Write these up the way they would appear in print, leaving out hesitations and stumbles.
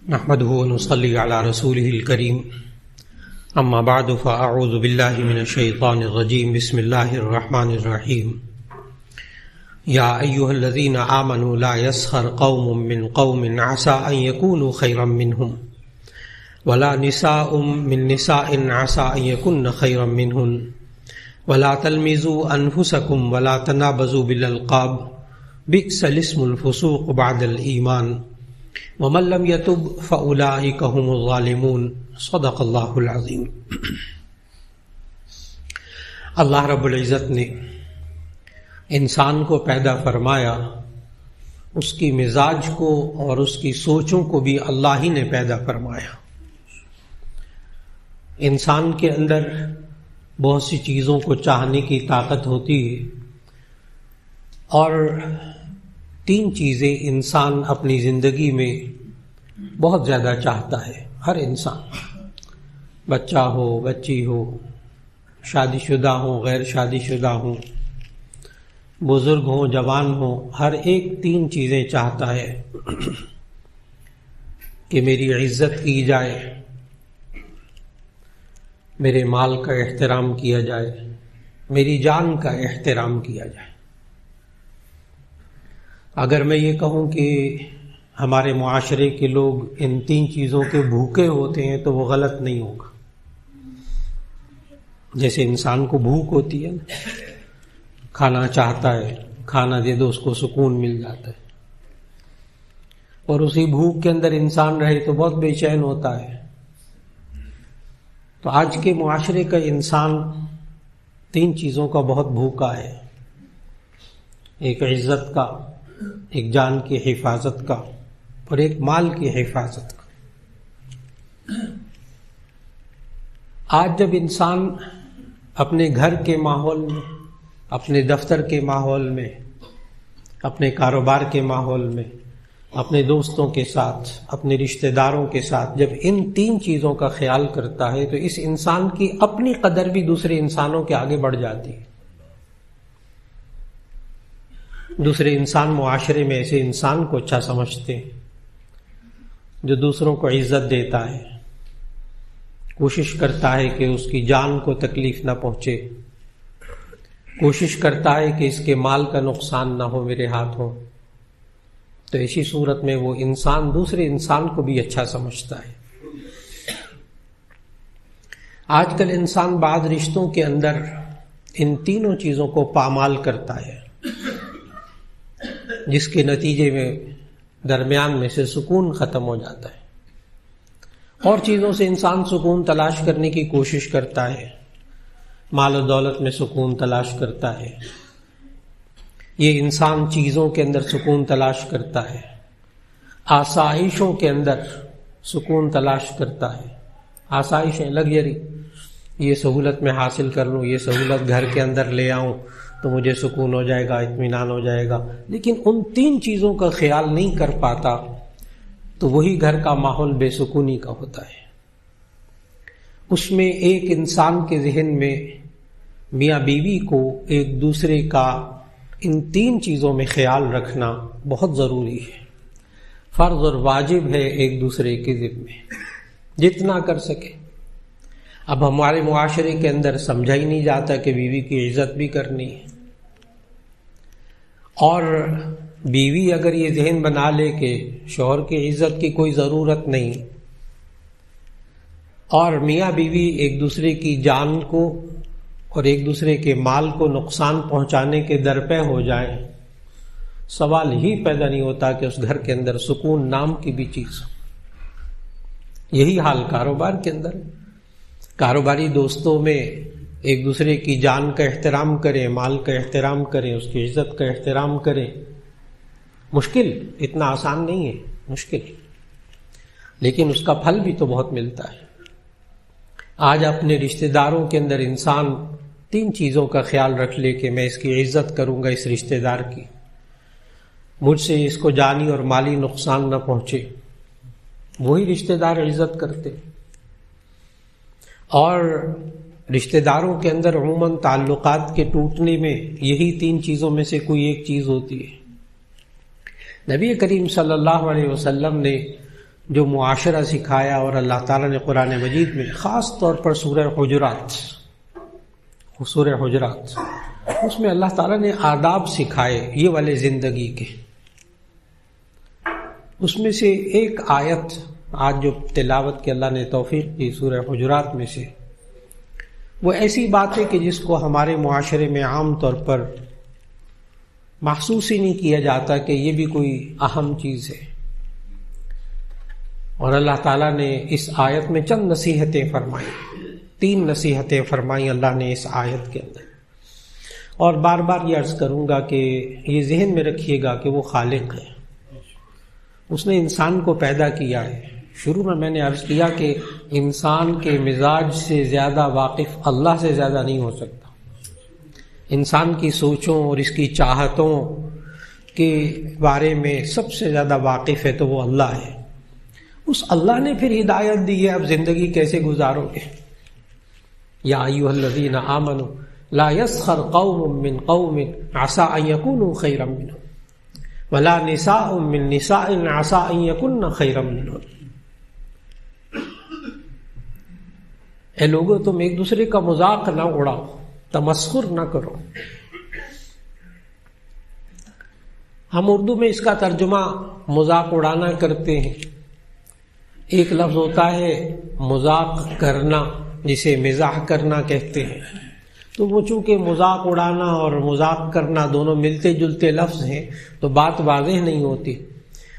نحمده ونصلي على رسوله الكريم اما بعد فاعوذ بالله من الشيطان الرجيم بسم الله الرحمن الرحيم يا ايها الذين آمنوا لا يسخر قوم من قوم عسى ان يكونوا خيرا منهم ولا نساء من نساء عسى ان يكن خيرا منهن ولا تلمزوا انفسكم ولا تنابزوا بالالقاب بئس الاسم الفسوق بعد الايمان ومن لم يتب فأولئك هم الظالمون صدق اللہ العظیم۔ اللہ رب العزت نے انسان کو پیدا فرمایا، اس کی مزاج کو اور اس کی سوچوں کو بھی اللہ ہی نے پیدا فرمایا۔ انسان کے اندر بہت سی چیزوں کو چاہنے کی طاقت ہوتی ہے، اور تین چیزیں انسان اپنی زندگی میں بہت زیادہ چاہتا ہے۔ ہر انسان، بچہ ہو، بچی ہو، شادی شدہ ہو، غیر شادی شدہ ہو، بزرگ ہو، جوان ہو، ہر ایک تین چیزیں چاہتا ہے کہ میری عزت کی جائے، میرے مال کا احترام کیا جائے، میری جان کا احترام کیا جائے۔ اگر میں یہ کہوں کہ ہمارے معاشرے کے لوگ ان تین چیزوں کے بھوکے ہوتے ہیں تو وہ غلط نہیں ہوگا۔ جیسے انسان کو بھوک ہوتی ہے نا، کھانا چاہتا ہے، کھانا دے دو اس کو سکون مل جاتا ہے، اور اسی بھوک کے اندر انسان رہے تو بہت بے چین ہوتا ہے۔ تو آج کے معاشرے کا انسان تین چیزوں کا بہت بھوکا ہے، ایک عزت کا، ایک جان کی حفاظت کا، اور ایک مال کی حفاظت کا۔ آج جب انسان اپنے گھر کے ماحول میں، اپنے دفتر کے ماحول میں، اپنے کاروبار کے ماحول میں، اپنے دوستوں کے ساتھ، اپنے رشتہ داروں کے ساتھ جب ان تین چیزوں کا خیال کرتا ہے تو اس انسان کی اپنی قدر بھی دوسرے انسانوں کے آگے بڑھ جاتی ہے۔ دوسرے انسان معاشرے میں ایسے انسان کو اچھا سمجھتے ہیں جو دوسروں کو عزت دیتا ہے، کوشش کرتا ہے کہ اس کی جان کو تکلیف نہ پہنچے، کوشش کرتا ہے کہ اس کے مال کا نقصان نہ ہو میرے ہاتھوں۔ تو ایسی صورت میں وہ انسان دوسرے انسان کو بھی اچھا سمجھتا ہے۔ آج کل انسان بعض رشتوں کے اندر ان تینوں چیزوں کو پامال کرتا ہے، جس کے نتیجے میں درمیان میں سے سکون ختم ہو جاتا ہے۔ اور چیزوں سے انسان سکون تلاش کرنے کی کوشش کرتا ہے، مال و دولت میں سکون تلاش کرتا ہے، یہ انسان چیزوں کے اندر سکون تلاش کرتا ہے، آسائشوں کے اندر سکون تلاش کرتا ہے۔ آسائشیں، لگژری، یہ سہولت میں حاصل کر لوں، یہ سہولت گھر کے اندر لے آؤں تو مجھے سکون ہو جائے گا، اطمینان ہو جائے گا۔ لیکن ان تین چیزوں کا خیال نہیں کر پاتا تو وہی گھر کا ماحول بے سکونی کا ہوتا ہے۔ اس میں ایک انسان کے ذہن میں میاں بیوی کو ایک دوسرے کا ان تین چیزوں میں خیال رکھنا بہت ضروری ہے، فرض اور واجب ہے ایک دوسرے کے ذمے، جتنا کر سکے۔ اب ہمارے معاشرے کے اندر سمجھا ہی نہیں جاتا کہ بیوی کی عزت بھی کرنی ہے، اور بیوی اگر یہ ذہن بنا لے کہ شوہر کی عزت کی کوئی ضرورت نہیں، اور میاں بیوی ایک دوسرے کی جان کو اور ایک دوسرے کے مال کو نقصان پہنچانے کے درپے ہو جائیں، سوال ہی پیدا نہیں ہوتا کہ اس گھر کے اندر سکون نام کی بھی چیز ہو۔ یہی حال کاروبار کے اندر، کاروباری دوستوں میں ایک دوسرے کی جان کا احترام کریں، مال کا احترام کریں، اس کی عزت کا احترام کریں۔ مشکل، اتنا آسان نہیں ہے، مشکل، لیکن اس کا پھل بھی تو بہت ملتا ہے۔ آج اپنے رشتہ داروں کے اندر انسان تین چیزوں کا خیال رکھ لے کہ میں اس کی عزت کروں گا، اس رشتہ دار کی، مجھ سے اس کو جانی اور مالی نقصان نہ پہنچے، وہی رشتہ دار عزت کرتے۔ اور رشتہ داروں کے اندر عموماً تعلقات کے ٹوٹنے میں یہی تین چیزوں میں سے کوئی ایک چیز ہوتی ہے۔ نبی کریم صلی اللہ علیہ وسلم نے جو معاشرہ سکھایا، اور اللہ تعالیٰ نے قرآن مجید میں خاص طور پر سورہ حجرات اس میں اللہ تعالیٰ نے آداب سکھائے یہ والے زندگی کے. اس میں سے ایک آیت آج جو تلاوت کی اللہ نے توفیق کی سورہ حجرات میں سے، وہ ایسی بات ہے کہ جس کو ہمارے معاشرے میں عام طور پر محسوس ہی نہیں کیا جاتا کہ یہ بھی کوئی اہم چیز ہے. اور اللہ تعالیٰ نے اس آیت میں چند نصیحتیں فرمائی، 3 نصیحتیں فرمائی اللہ نے اس آیت کے اندر. اور بار بار یہ عرض کروں گا کہ یہ ذہن میں رکھیے گا کہ وہ خالق ہے، اس نے انسان کو پیدا کیا ہے. شروع میں نے عرض کیا کہ انسان کے مزاج سے زیادہ واقف اللہ سے زیادہ نہیں ہو سکتا. انسان کی سوچوں اور اس کی چاہتوں کے بارے میں سب سے زیادہ واقف ہے تو وہ اللہ ہے. اس اللہ نے پھر ہدایت دی ہے اب زندگی کیسے گزارو گے. یا ایھا الذین آمنوا لا یسخر قوم من قوم عسى ان یکونوا خیرا منهم ولا نساء من نساء عسى ان یکن خیرا منهن. اے لوگو تم ایک دوسرے کا مذاق نہ اڑاؤ، تمسخر نہ کرو. ہم اردو میں اس کا ترجمہ مذاق اڑانا کرتے ہیں. ایک لفظ ہوتا ہے مذاق کرنا جسے مزاح کرنا کہتے ہیں. تو وہ چونکہ مذاق اڑانا اور مذاق کرنا دونوں ملتے جلتے لفظ ہیں تو بات واضح نہیں ہوتی.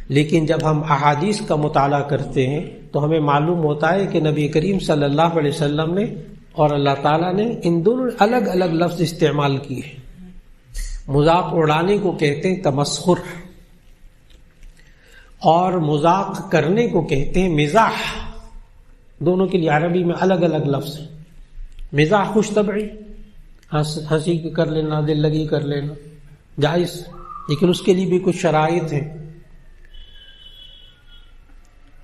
لیکن جب ہم احادیث کا مطالعہ کرتے ہیں تو ہمیں معلوم ہوتا ہے کہ نبی کریم صلی اللہ علیہ وسلم نے اور اللہ تعالیٰ نے ان دونوں الگ الگ لفظ استعمال کیے. مذاق اڑانے کو کہتے ہیں تمسخر، اور مذاق کرنے کو کہتے ہیں مزاح. دونوں کے لیے عربی میں الگ الگ لفظ ہیں. مزاح خوش طبعی، ہنسی کر لینا، دل لگی کر لینا، جائز، لیکن اس کے لیے بھی کچھ شرائط ہیں.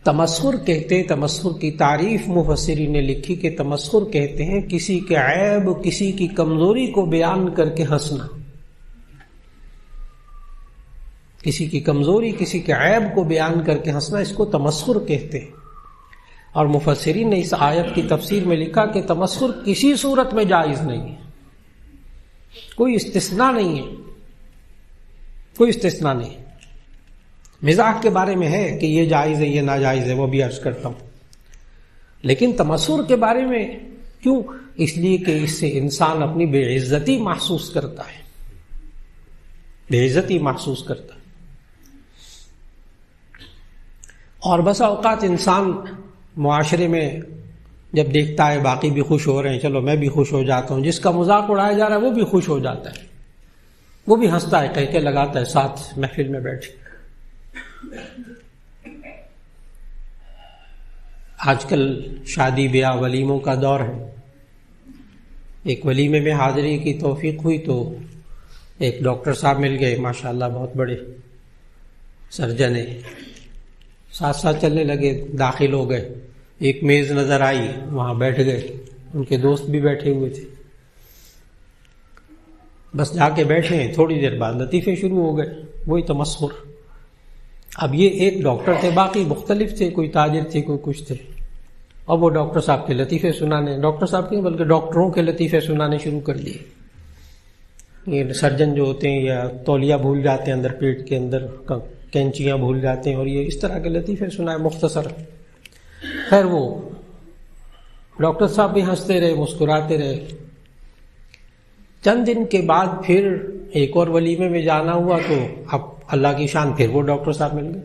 تمسخر کہتے ہیں، تمسخر کی تعریف مفسرین نے لکھی کہ تمسخر کہتے ہیں کسی کے عیب، کسی کی کمزوری کو بیان کر کے ہنسنا. کسی کی کمزوری، کسی کے عیب کو بیان کر کے ہنسنا، اس کو تمسخر کہتے ہیں. اور مفسرین نے اس آیت کی تفسیر میں لکھا کہ تمسخر کسی صورت میں جائز نہیں ہے، کوئی استثناء نہیں ہے، کوئی استثناء نہیں. مزاح کے بارے میں ہے کہ یہ جائز ہے، یہ ناجائز ہے، وہ بھی عرض کرتا ہوں. لیکن تمسخر کے بارے میں کیوں؟ اس لیے کہ اس سے انسان اپنی بے عزتی محسوس کرتا ہے، بے عزتی محسوس کرتا ہے. اور بسا اوقات انسان معاشرے میں جب دیکھتا ہے باقی بھی خوش ہو رہے ہیں، چلو میں بھی خوش ہو جاتا ہوں. جس کا مذاق اڑایا جا رہا ہے وہ بھی خوش ہو جاتا ہے، وہ بھی ہنستا ہے، کہہ کے لگاتا ہے ساتھ محفل میں بیٹھ. آج کل شادی بیاہ ولیموں کا دور ہے. ایک ولیمے میں حاضری کی توفیق ہوئی تو ایک ڈاکٹر صاحب مل گئے، ماشاءاللہ بہت بڑے سرجن ہیں. ساتھ ساتھ چلنے لگے، داخل ہو گئے. ایک میز نظر آئی، وہاں بیٹھ گئے. ان کے دوست بھی بیٹھے ہوئے تھے. بس جا کے بیٹھے ہیں، تھوڑی دیر بعد لطیفے شروع ہو گئے، وہی تمسخر. اب یہ ایک ڈاکٹر تھے، باقی مختلف تھے، کوئی تاجر تھے، کوئی کچھ تھے. اب وہ ڈاکٹر صاحب کے لطیفے سنانے، ڈاکٹر صاحب کے بلکہ ڈاکٹروں کے لطیفے سنانے شروع کر دیے. یہ سرجن جو ہوتے ہیں یا تولیہ بھول جاتے ہیں اندر پیٹ کے اندر، کینچیاں بھول جاتے ہیں، اور یہ اس طرح کے لطیفے سنائے مختصر. خیر وہ ڈاکٹر صاحب بھی ہنستے رہے، مسکراتے رہے. چند دن کے بعد پھر ایک اور ولیمے میں جانا ہوا تو اب اللہ کی شان پھر وہ ڈاکٹر صاحب مل گئے.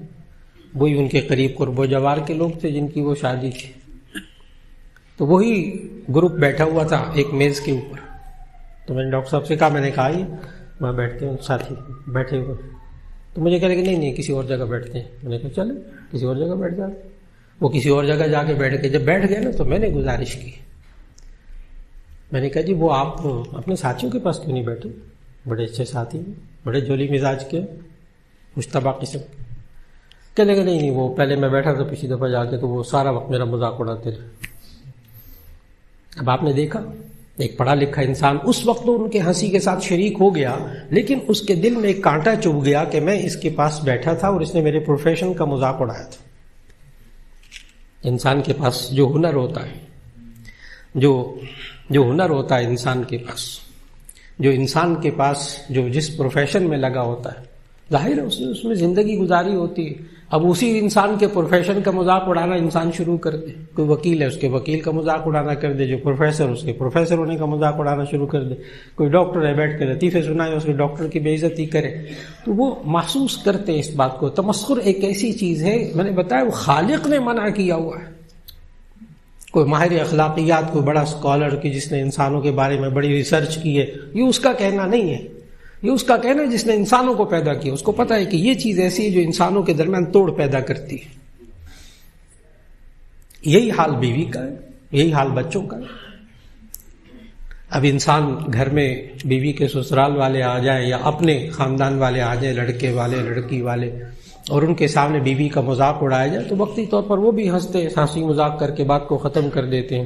وہی ان کے قریب قرب و جوار کے لوگ تھے جن کی وہ شادی تھی. تو وہی گروپ بیٹھا ہوا تھا ایک میز کے اوپر. تو میں نے ڈاکٹر صاحب سے کہا، میں نے کہا یہ وہاں بیٹھتے ہیں ساتھی بیٹھے ہوئے. تو مجھے کہہ رہے کہ نہیں کسی اور جگہ بیٹھتے ہیں. میں نے کہا چلے کسی اور جگہ بیٹھ جاتے. وہ کسی اور جگہ جا کے بیٹھ گئے. جب بیٹھ گئے نا تو میں نے گزارش کی، میں نے کہا جی وہ آپ اپنے ساتھیوں کے پاس کیوں نہیں بیٹھے؟ بڑے اچھے ساتھی ہیں، بڑے جولی مزاج کے، مشتبہ قسم. کہنے لگے نہیں وہ پہلے میں بیٹھا تھا پچھلی دفعہ جا کے تو وہ سارا وقت میرا مذاق اڑاتے رہے. اب آپ نے دیکھا ایک پڑھا لکھا انسان اس وقت تو ان کے ہنسی کے ساتھ شریک ہو گیا، لیکن اس کے دل میں ایک کانٹا چبھ گیا کہ میں اس کے پاس بیٹھا تھا اور اس نے میرے پروفیشن کا مذاق اڑایا تھا. انسان کے پاس جو ہنر ہوتا ہے، جو ہنر ہوتا ہے انسان کے پاس، جو انسان کے پاس جو جس پروفیشن میں لگا ہوتا ہے، ظاہر ہے اس میں زندگی گزاری ہوتی ہے. اب اسی انسان کے پروفیشن کا مذاق اڑانا انسان شروع کر دے. کوئی وکیل ہے، اس کے وکیل کا مذاق اڑانا کر دے. جو پروفیسر، اس کے پروفیسر ہونے کا مذاق اڑانا شروع کر دے. کوئی ڈاکٹر ہے، بیٹھ کے لطیفے سنائے، اس کے ڈاکٹر کی بے عزتی کرے. تو وہ محسوس کرتے ہیں اس بات کو. تمسخر ایک ایسی چیز ہے، میں نے بتایا، وہ خالق نے منع کیا ہوا ہے. کوئی ماہر اخلاقیات، کوئی بڑا اسکالر کی جس نے انسانوں کے بارے میں بڑی ریسرچ کی ہے، یہ اس کا کہنا نہیں ہے. یہ اس کا کہنا ہے جس نے انسانوں کو پیدا کیا. اس کو پتا ہے کہ یہ چیز ایسی ہے جو انسانوں کے درمیان توڑ پیدا کرتی ہے. یہی حال بیوی کا ہے، یہی حال بچوں کا ہے. اب انسان گھر میں بیوی کے سسرال والے آ جائیں یا اپنے خاندان والے آ جائیں، لڑکے والے، لڑکی والے، اور ان کے سامنے بیوی کا مذاق اڑایا جائے تو وقتی طور پر وہ بھی ہنستے، ہنسی مذاق کر کے بات کو ختم کر دیتے ہیں.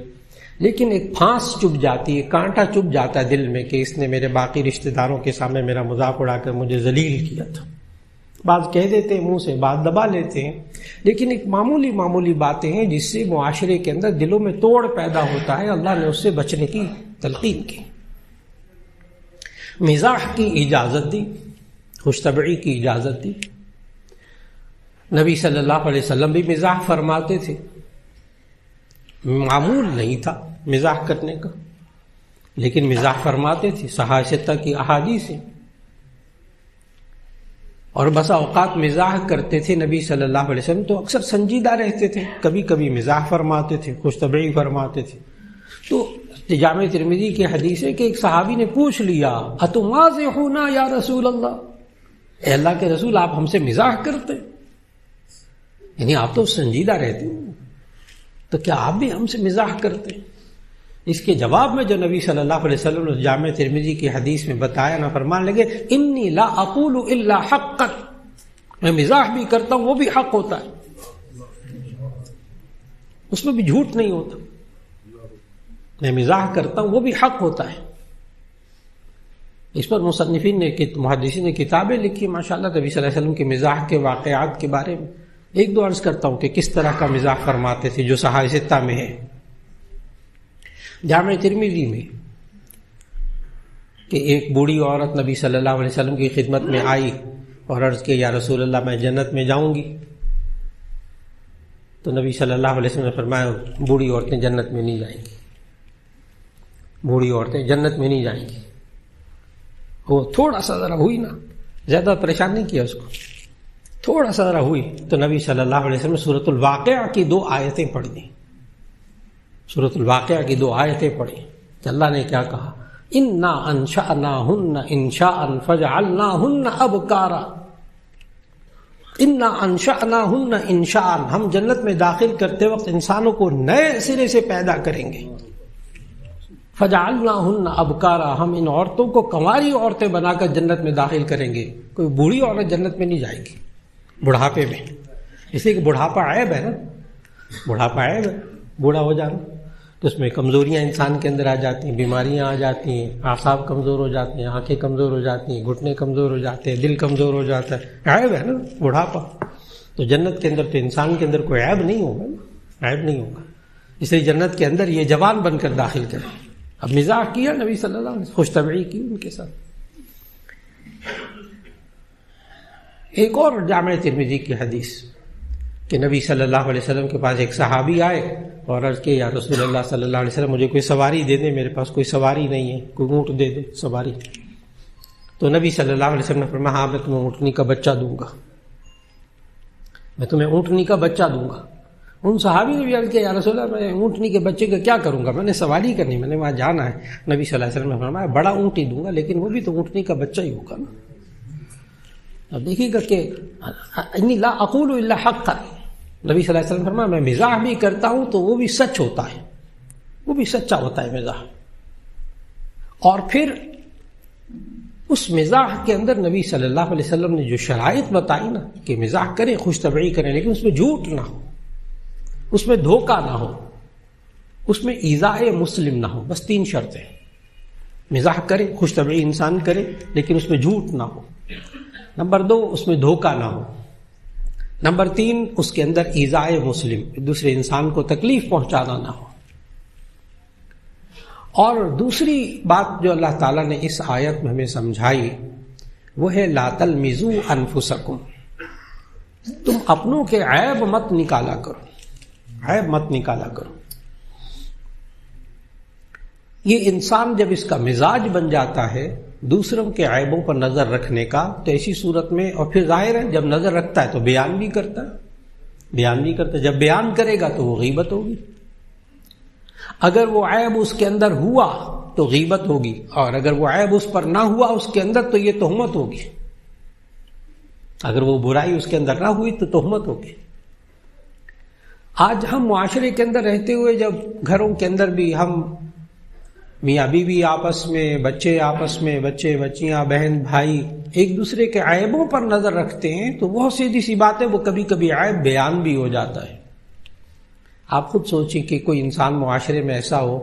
لیکن ایک پھانس چبھ جاتی ہے، کانٹا چبھ جاتا ہے دل میں کہ اس نے میرے باقی رشتہ داروں کے سامنے میرا مذاق اڑا کر مجھے ذلیل کیا تھا. بعض کہہ دیتے ہیں منہ سے، بعض دبا لیتے ہیں، لیکن ایک معمولی باتیں ہیں جس سے معاشرے کے اندر دلوں میں توڑ پیدا ہوتا ہے. اللہ نے اس سے بچنے کی تلقین کی. مزاح کی اجازت دی، خوش طبعی کی اجازت دی. نبی صلی اللہ علیہ وسلم بھی مزاح فرماتے تھے. معمول نہیں تھا مزاح کرنے کا، لیکن مزاح فرماتے تھے. صحاح ستہ کی احادیث ہیں. اور بسا اوقات مزاح کرتے تھے نبی صلی اللہ علیہ وسلم تو اکثر سنجیدہ رہتے تھے، کبھی کبھی مزاح فرماتے تھے، خوش طبعی فرماتے تھے. تو جامع ترمذی کی حدیث ہے کہ ایک صحابی نے پوچھ لیا، اتمازحون یا رسول اللہ، اے اللہ کے رسول آپ ہم سے مزاح کرتے؟ یعنی آپ تو سنجیدہ رہتے ہیں، تو کیا آپ بھی ہم سے مزاح کرتے؟ اس کے جواب میں جو نبی صلی اللہ علیہ وسلم نے جامع ترمذی کی حدیث میں بتایا نا، فرمان لگے انی لا اقول الا حقا، میں مزاح بھی کرتا ہوں وہ بھی حق ہوتا ہے، اس میں بھی جھوٹ نہیں ہوتا. میں مزاح کرتا ہوں وہ بھی حق ہوتا ہے. اس پر مصنفین نے، محدثین نے کتابیں لکھی ماشاءاللہ نبی صلی اللہ علیہ وسلم کے مزاح کے واقعات کے بارے میں. ایک دو عرض کرتا ہوں کہ کس طرح کا مزاح فرماتے تھے جو صحاح ستہ میں ہے. جامع ترمذی میں کہ ایک بوڑھی عورت نبی صلی اللہ علیہ وسلم کی خدمت میں آئی اور عرض کی یا رسول اللہ میں جنت میں جاؤں گی. تو نبی صلی اللہ علیہ وسلم نے فرمایا بوڑھی عورتیں جنت میں نہیں جائیں گی، بوڑھی عورتیں جنت میں نہیں جائیں گی. وہ تھوڑا سا ذرا ہوئی نا، زیادہ پریشان نہیں کیا اس کو، تھوڑا سا ذرا ہوئی تو نبی صلی اللہ علیہ وسلم نے سورۃ الواقعہ کی 2 آیتیں پڑھ دیں. سورۃ الواقعہ کی 2 آیتیں پڑھی. اللہ نے کیا کہا؟ انا انشأناہن انشاء فجعلناہن ابکارا. انا انشأناہن انشاء، ہم جنت میں داخل کرتے وقت انسانوں کو نئے سرے سے پیدا کریں گے. فجعلناہن ابکارا، ہم ان عورتوں کو کنواری عورتیں بنا کر جنت میں داخل کریں گے. کوئی بوڑھی عورت جنت میں نہیں جائے گی بڑھاپے میں، اس لیے کہ بڑھاپا عیب ہے نا، بڑھاپا عیب ہے، بوڑھا ہو جانا. تو اس میں کمزوریاں انسان کے اندر آ جاتی ہیں، بیماریاں آ جاتی ہیں، اعصاب کمزور ہو جاتے ہیں، آنکھیں کمزور ہو جاتی ہیں، گھٹنے کمزور ہو جاتے ہیں، دل کمزور ہو جاتا ہے. عیب ہے نا بڑھاپا. تو جنت کے اندر تو انسان کے اندر کوئی عیب نہیں ہوگا، عیب نہیں ہوگا. اس لیے جنت کے اندر یہ جوان بن کر داخل کریں. اب مزاح کیا نبی صلی اللہ علیہ وسلم، خوش طبعی کی ان کے ساتھ. ایک اور جامع ترمذی کی حدیث کہ نبی صلی اللہ علیہ وسلم کے پاس ایک صحابی آئے اور عرض کہ یا رسول اللہ صلی اللہ علیہ وسلم مجھے کوئی سواری دے دے، میرے پاس کوئی سواری نہیں ہے، کوئی اونٹ دے دے سواری. تو نبی صلی اللہ علیہ وسلم نے فرمایا ہاں میں تمہیں اونٹنی کا بچہ دوں گا، میں تمہیں اونٹنی کا بچہ دوں گا. ان صحابی نے بھی عرض کیا یا رسول اللہ میں اونٹنی کے بچے کا کیا کروں گا، میں نے سواری کرنی، میں نے وہاں جانا ہے. نبی صلی اللہ علیہ وسلم نے فرمایا بڑا اونٹ ہی دوں گا، لیکن وہ بھی تو اونٹنی کا بچہ ہی ہوگا نا. اب دیکھیے گا کہ انی لا اقول الا حقا، نبی صلی اللہ علیہ وسلم فرمایا میں مزاح بھی کرتا ہوں تو وہ بھی سچ ہوتا ہے، وہ بھی سچا ہوتا ہے مزاح. اور پھر اس مزاح کے اندر نبی صلی اللہ علیہ وسلم نے جو شرائط بتائی نا کہ مزاح کریں، خوش طبعی کریں، لیکن اس میں جھوٹ نہ ہو، اس میں دھوکہ نہ ہو، اس میں ایذاء مسلم نہ ہو. بس 3 شرطیں. مزاح کرے، خوش طبعی انسان کرے، لیکن اس میں جھوٹ نہ ہو. نمبر 2 اس میں دھوکہ نہ ہو. نمبر 3، اس کے اندر ایذائے مسلم، دوسرے انسان کو تکلیف پہنچانا نہ ہو۔ اور دوسری بات جو اللہ تعالیٰ نے اس آیت میں ہمیں سمجھائی وہ ہے لا تلمزوا انفسکم، تم اپنوں کے عیب مت نکالا کرو، عیب مت نکالا کرو۔ یہ انسان جب اس کا مزاج بن جاتا ہے دوسروں کے عیبوں پر نظر رکھنے کا، تو ایسی صورت میں، اور پھر ظاہر ہے جب نظر رکھتا ہے تو بیان بھی کرتا ہے، جب بیان کرے گا تو وہ غیبت ہوگی۔ اگر وہ عیب اس کے اندر ہوا تو غیبت ہوگی، اور اگر وہ عیب اس پر نہ ہوا اس کے اندر تو یہ تہمت ہوگی۔ اگر وہ برائی اس کے اندر نہ ہوئی تو تہمت ہوگی۔ آج ہم معاشرے کے اندر رہتے ہوئے جب گھروں کے اندر بھی ہم میاں بیوی آپس میں، بچے آپس میں، بچے بچیاں، بہن بھائی ایک دوسرے کے عیبوں پر نظر رکھتے ہیں تو بہت سیدھی سی بات ہے، وہ کبھی کبھی عیب بیان بھی ہو جاتا ہے۔ آپ خود سوچیں کہ کوئی انسان معاشرے میں ایسا ہو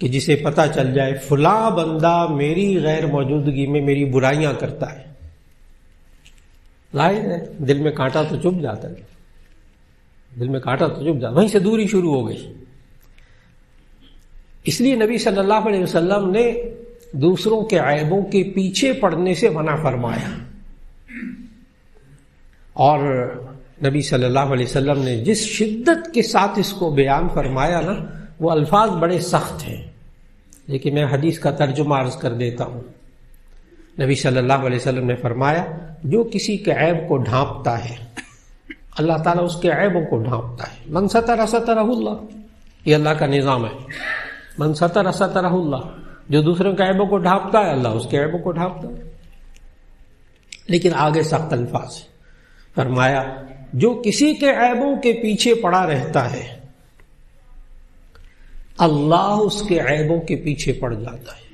کہ جسے پتہ چل جائے فلاں بندہ میری غیر موجودگی میں میری برائیاں کرتا ہے، ظاہر ہے دل میں کانٹا تو چبھ جاتا ہے، وہیں سے دوری شروع ہو گئی۔ اس لیے نبی صلی اللہ علیہ وسلم نے دوسروں کے عیبوں کے پیچھے پڑنے سے منع فرمایا، اور نبی صلی اللہ علیہ وسلم نے جس شدت کے ساتھ اس کو بیان فرمایا نا، وہ الفاظ بڑے سخت ہیں، لیکن میں حدیث کا ترجمہ عرض کر دیتا ہوں۔ نبی صلی اللہ علیہ وسلم نے فرمایا جو کسی کے عیب کو ڈھانپتا ہے اللہ تعالیٰ اس کے عیبوں کو ڈھانپتا ہے۔ من ستر سترہ اللہ، یہ اللہ کا نظام ہے، من ستر سترہ اللہ، جو دوسروں کے عیبوں کو ڈھانپتا ہے اللہ اس کے عیبوں کو ڈھانپتا ہے۔ لیکن آگے سخت الفاظ فرمایا جو کسی کے عیبوں کے پیچھے پڑا رہتا ہے اللہ اس کے عیبوں کے پیچھے پڑ جاتا ہے۔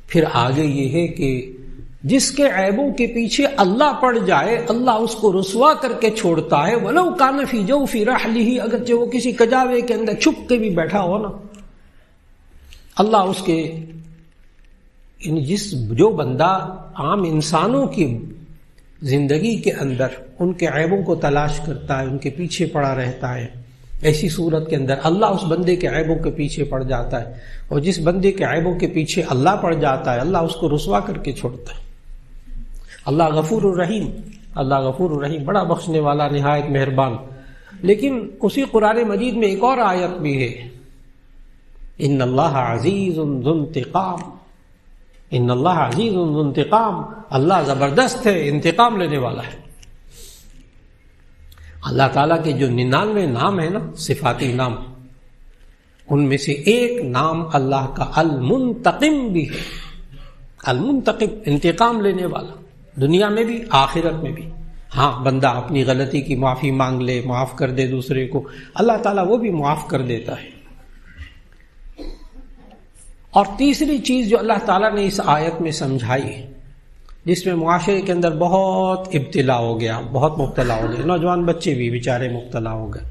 پھر آگے یہ ہے کہ جس کے عیبوں کے پیچھے اللہ پڑ جائے اللہ اس کو رسوا کر کے چھوڑتا ہے، وَلَوْ كَانَ فِي جَوْفِ رَحْلِهِ، اگرچہ وہ کسی کجاوے کے اندر چھپ کے بھی بیٹھا ہو نا، اللہ اس کے، یعنی جو بندہ عام انسانوں کی زندگی کے اندر ان کے عیبوں کو تلاش کرتا ہے، ان کے پیچھے پڑا رہتا ہے، ایسی صورت کے اندر اللہ اس بندے کے عیبوں کے پیچھے پڑ جاتا ہے، اور جس بندے کے عیبوں کے پیچھے اللہ پڑ جاتا ہے اللہ اس کو رسوا کر کے چھوڑتا ہے۔ اللہ غفور الرحیم، اللہ غفور الرحیم، بڑا بخشنے والا، نہایت مہربان۔ لیکن اسی قرآن مجید میں ایک اور آیت بھی ہے، ان اللہ عزیز ذو انتقام، ان اللہ عزیز ذو انتقام، اللہ زبردست ہے، انتقام لینے والا ہے۔ اللہ تعالیٰ کے جو 99 نام ہیں نا، صفاتی نام، ان میں سے ایک نام اللہ کا المنتقم بھی ہے، المنتقم، انتقام لینے والا، دنیا میں بھی آخرت میں بھی۔ ہاں بندہ اپنی غلطی کی معافی مانگ لے، معاف کر دے دوسرے کو، اللہ تعالیٰ وہ بھی معاف کر دیتا ہے۔ اور تیسری چیز جو اللہ تعالیٰ نے اس آیت میں سمجھائی، جس میں معاشرے کے اندر بہت ابتلا ہو گیا، بہت مبتلا ہو گئے، نوجوان بچے بھی بیچارے مبتلا ہو گئے،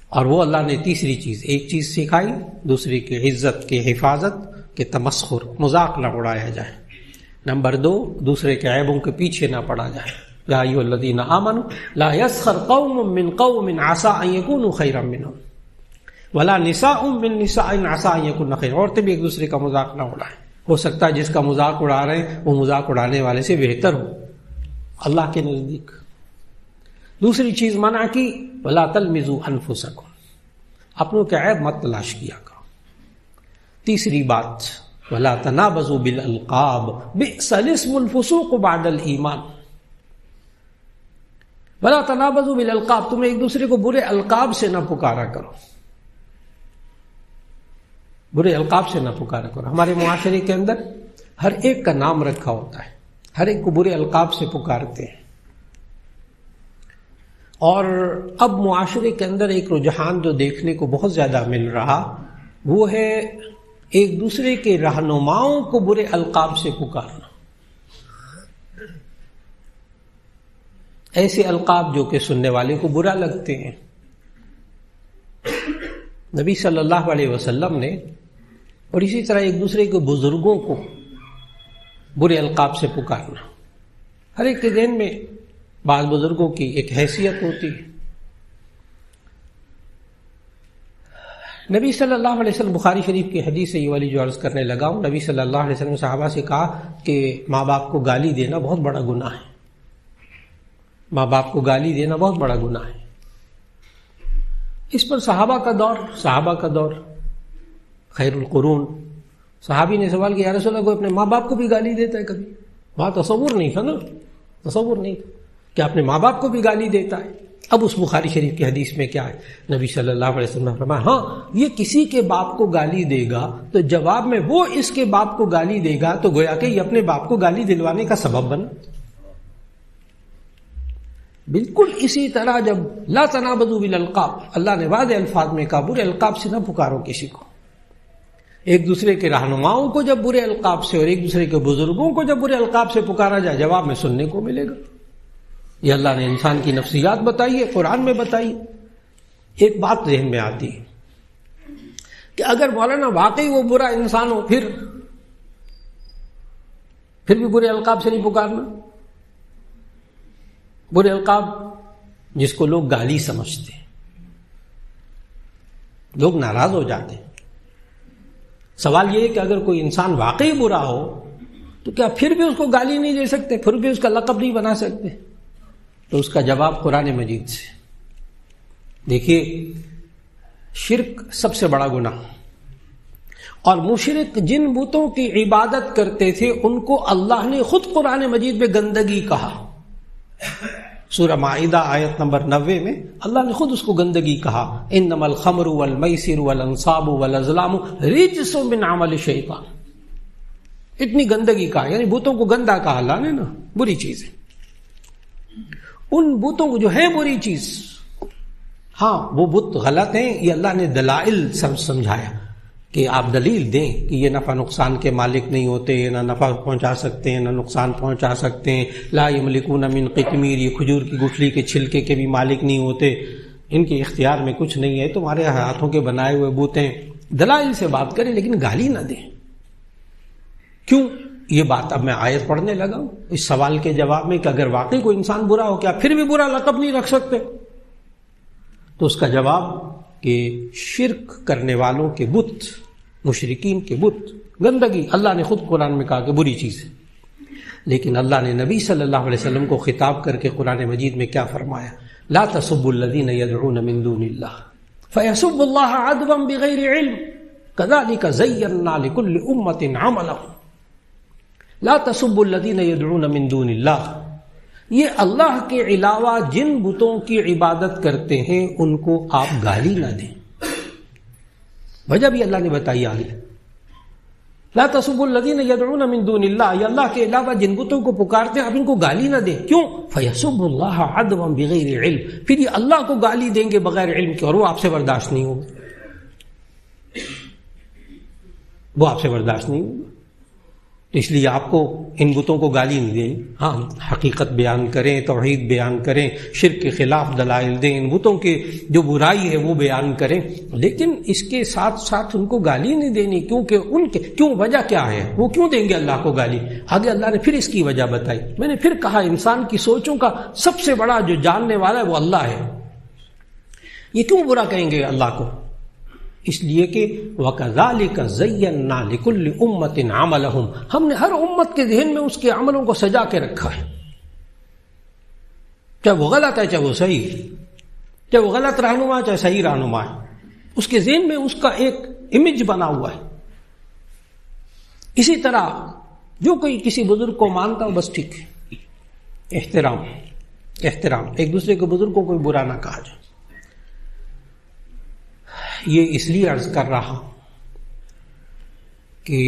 اور وہ اللہ نے تیسری چیز، ایک چیز سکھائی، دوسری کی عزت کی حفاظت، کہ تمسخر، مذاق نہ اڑایا جائے۔ نمبر 2، دوسرے کے عیبوں کے پیچھے نہ پڑا جائے۔ یا ایھا الذین آمنوا لا یسخر قوم من قوم عسى ان یکونوا خیرا منهم ولا نساء من نساء عسى ان یکن خیرا، عورتیں بھی ایک دوسرے کا مذاق نہ اڑائیں، ہو سکتا ہے جس کا مذاق اڑا رہے ہیں وہ مذاق اڑانے والے سے بہتر ہو اللہ کے نزدیک۔ دوسری چیز منع کی، ولا تلمزوا انفسکم، اپنوں کے عیب مت تلاش کیا کرو۔ تیسری بات، ولا تنابزوا بالالقاب بئس الاسم الفسوق بعد الایمان، ولا تنابزوا بالالقاب، تم ایک دوسرے کو برے القاب سے نہ پکارا کرو، برے القاب سے نہ پکارا کرو۔ ہمارے معاشرے کے اندر ہر ایک کا نام رکھا ہوتا ہے، ہر ایک کو برے القاب سے پکارتے ہیں، اور اب معاشرے کے اندر ایک رجحان جو دیکھنے کو بہت زیادہ مل رہا وہ ہے ایک دوسرے کے رہنماؤں کو برے القاب سے پکارنا، ایسے القاب جو کہ سننے والے کو برا لگتے ہیں۔ نبی صلی اللہ علیہ وسلم نے، اور اسی طرح ایک دوسرے کے بزرگوں کو برے القاب سے پکارنا، ہر ایک کے ذہن میں بعض بزرگوں کی ایک حیثیت ہوتی ہے. نبی صلی اللہ علیہ وسلم، بخاری شریف کی حدیث ہے یہ والی جو عرض کرنے لگا ہوں، نبی صلی اللہ علیہ وسلم نے صحابہ سے کہا کہ ماں باپ کو گالی دینا بہت بڑا گناہ ہے. ماں باپ کو گالی دینا بہت بڑا گناہ ہے. اس پر صحابہ کا دور خیر القرون، صحابی نے سوال کیا، یا رسول اللہ، کوئی اپنے ماں باپ کو بھی گالی دیتا ہے کبھی؟ وہاں تصور نہیں تھا کہ اپنے ماں باپ کو بھی گالی دیتا ہے. اب اس بخاری شریف کی حدیث میں کیا ہے؟ نبی صلی اللہ علیہ وسلم نے فرمایا، ہاں یہ کسی کے باپ کو گالی دے گا تو جواب میں وہ اس کے باپ کو گالی دے گا تو گویا کہ یہ اپنے باپ کو گالی دلوانے کا سبب بنا. بالکل اسی طرح جب لا تنابذوا بالالقاب، اللہ نے واضح الفاظ میں کہا برے القاب سے نہ پکارو کسی کو. ایک دوسرے کے رہنماؤں کو جب برے القاب سے اور ایک دوسرے کے بزرگوں کو جب برے القاب سے پکارا جائے، جواب میں سننے کو ملے گا. یہ اللہ نے انسان کی نفسیات بتائی ہے، قرآن میں بتائی. ایک بات ذہن میں آتی ہے کہ اگر مولانا واقعی وہ برا انسان ہو، پھر بھی برے القاب سے نہیں پکارنا. برے القاب جس کو لوگ گالی سمجھتے ہیں، لوگ ناراض ہو جاتے ہیں. سوال یہ ہے کہ اگر کوئی انسان واقعی برا ہو تو کیا پھر بھی اس کو گالی نہیں دے سکتے، پھر بھی اس کا لقب نہیں بنا سکتے؟ تو اس کا جواب قرآن مجید سے. دیکھیے، شرک سب سے بڑا گناہ، اور مشرک جن بتوں کی عبادت کرتے تھے ان کو اللہ نے خود قرآن مجید میں گندگی کہا. سورہ مائدہ آیت نمبر 90 میں اللہ نے خود اس کو گندگی کہا، انما الخمر والمیسر والانصاب والازلام رجس من عمل الشیطان. اتنی گندگی کہا، یعنی بتوں کو گندا کہا اللہ نے، نا بری چیز ہے. ان بتوں کو جو ہے بری چیز، ہاں وہ بت غلط ہیں، یہ اللہ نے دلائل سمجھایا کہ آپ دلیل دیں کہ یہ نفع نقصان کے مالک نہیں ہوتے، نہ نفع پہنچا سکتے ہیں نہ نقصان پہنچا سکتے ہیں. لا یملکون من قطمیر، یہ کھجور کی گٹھلی کے چھلکے کے بھی مالک نہیں ہوتے، ان کے اختیار میں کچھ نہیں ہے، تمہارے ہاتھوں کے بنائے ہوئے بت ہیں. دلائل سے بات کریں لیکن گالی نہ دیں. کیوں؟ یہ بات اب میں آیت پڑھنے لگا ہوں اس سوال کے جواب میں کہ اگر واقعی کوئی انسان برا ہو، کیا پھر بھی برا لقب نہیں رکھ سکتے؟ تو اس کا جواب کہ شرک کرنے والوں کے بت، مشرکین کے بت، گندگی اللہ نے خود قرآن میں کہا کہ بری چیز ہے. لیکن اللہ نے نبی صلی اللہ علیہ وسلم کو خطاب کر کے قرآن مجید میں کیا فرمایا؟ لا تسبوا الذین يدعون من دون اللہ فیسبوا اللہ عدوا بغیر علم کذلک زینا لکل امۃ عملهم. لا تسبوا الذین يدعون من دون اللہ، یہ اللہ کے علاوہ جن بتوں کی عبادت کرتے ہیں ان کو آپ گالی نہ دیں. وجہ بھی اللہ نے بتائی آگے، لا تسبوا الذین يدعون من دون اللہ، یہ اللہ کے علاوہ جن بتوں کو پکارتے ہیں آپ ان کو گالی نہ دیں. کیوں؟ فیسبوا اللہ عدوا بغیر علم، پھر یہ اللہ کو گالی دیں گے بغیر علم کے، اور وہ آپ سے برداشت نہیں ہوگا، وہ آپ سے برداشت نہیں ہوگا. اس لیے آپ کو ان بتوں کو گالی نہیں دیں. ہاں، حقیقت بیان کریں، توحید بیان کریں، شرک کے خلاف دلائل دیں، ان بتوں کے جو برائی ہے وہ بیان کریں، لیکن اس کے ساتھ ساتھ ان کو گالی نہیں دینی. کیونکہ ان کے کیوں، وجہ کیا ہے، وہ کیوں دیں گے اللہ کو گالی؟ آگے اللہ نے پھر اس کی وجہ بتائی. میں نے پھر کہا انسان کی سوچوں کا سب سے بڑا جو جاننے والا ہے وہ اللہ ہے. یہ کیوں برا کہیں گے اللہ کو؟ اس لیے کہ وَكَذَلِكَ زَيَّنَّا لِكُلِّ أُمَّةٍ عَمَلَهُمْ، ہم نے ہر امت کے ذہن میں اس کے عملوں کو سجا کے رکھا ہے، چاہے وہ غلط ہے چاہے وہ صحیح، چاہے وہ غلط رہنما چاہے صحیح رہنما ہے، اس کے ذہن میں اس کا ایک امیج بنا ہوا ہے. اسی طرح جو کوئی کسی بزرگ کو مانتا ہو بس ٹھیک ہے، احترام ایک دوسرے کے بزرگ کو کوئی برا نہ کہا جائے. یہ اس لیے عرض کر رہا ہوں کہ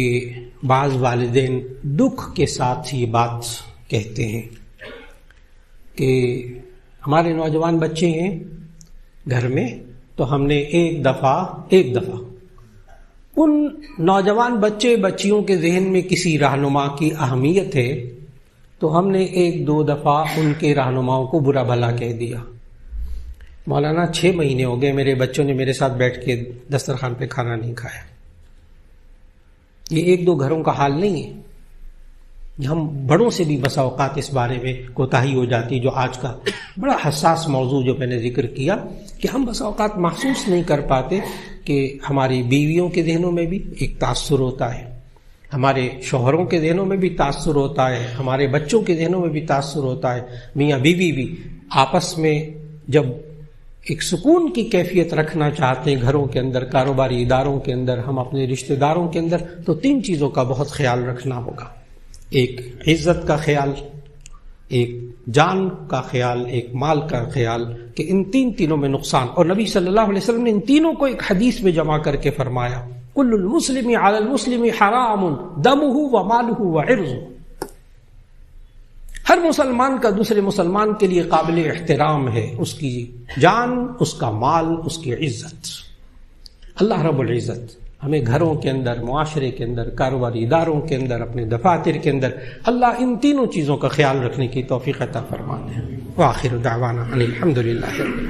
بعض والدین دکھ کے ساتھ یہ بات کہتے ہیں کہ ہمارے نوجوان بچے ہیں گھر میں، تو ہم نے ایک دفعہ ان نوجوان بچے بچیوں کے ذہن میں کسی رہنما کی اہمیت ہے تو ہم نے 1-2 دفعہ ان کے رہنماؤں کو برا بھلا کہہ دیا. مولانا 6 مہینے ہو گئے میرے بچوں نے میرے ساتھ بیٹھ کے دسترخوان پہ کھانا نہیں کھایا. یہ 1-2 گھروں کا حال نہیں ہے. ہم بڑوں سے بھی بسا اوقات اس بارے میں کوتاہی ہو جاتی، جو آج کا بڑا حساس موضوع جو میں نے ذکر کیا، کہ ہم بسا اوقات محسوس نہیں کر پاتے کہ ہماری بیویوں کے ذہنوں میں بھی ایک تاثر ہوتا ہے، ہمارے شوہروں کے ذہنوں میں بھی تاثر ہوتا ہے، ہمارے بچوں کے ذہنوں میں بھی تاثر ہوتا ہے، میاں بیوی بھی آپس میں جب ایک سکون کی کیفیت رکھنا چاہتے ہیں گھروں کے اندر، کاروباری اداروں کے اندر، ہم اپنے رشتہ داروں کے اندر، تو 3 چیزوں کا بہت خیال رکھنا ہوگا۔ ایک عزت کا خیال، ایک جان کا خیال، ایک مال کا خیال، کہ ان تینوں میں نقصان۔ اور نبی صلی اللہ علیہ وسلم نے ان تینوں کو ایک حدیث میں جمع کر کے فرمایا، کل المسلم علی المسلم حرام دمہ ومالہ وعرضہ، ہر مسلمان کا دوسرے مسلمان کے لیے قابل احترام ہے، اس کی جان، اس کا مال، اس کی عزت۔ اللہ رب العزت ہمیں گھروں کے اندر، معاشرے کے اندر، کاروباری اداروں کے اندر، اپنے دفاتر کے اندر اللہ ان تینوں چیزوں کا خیال رکھنے کی توفیق عطا فرماتے ہیں۔ وآخر دعوانا ان الحمد للہ۔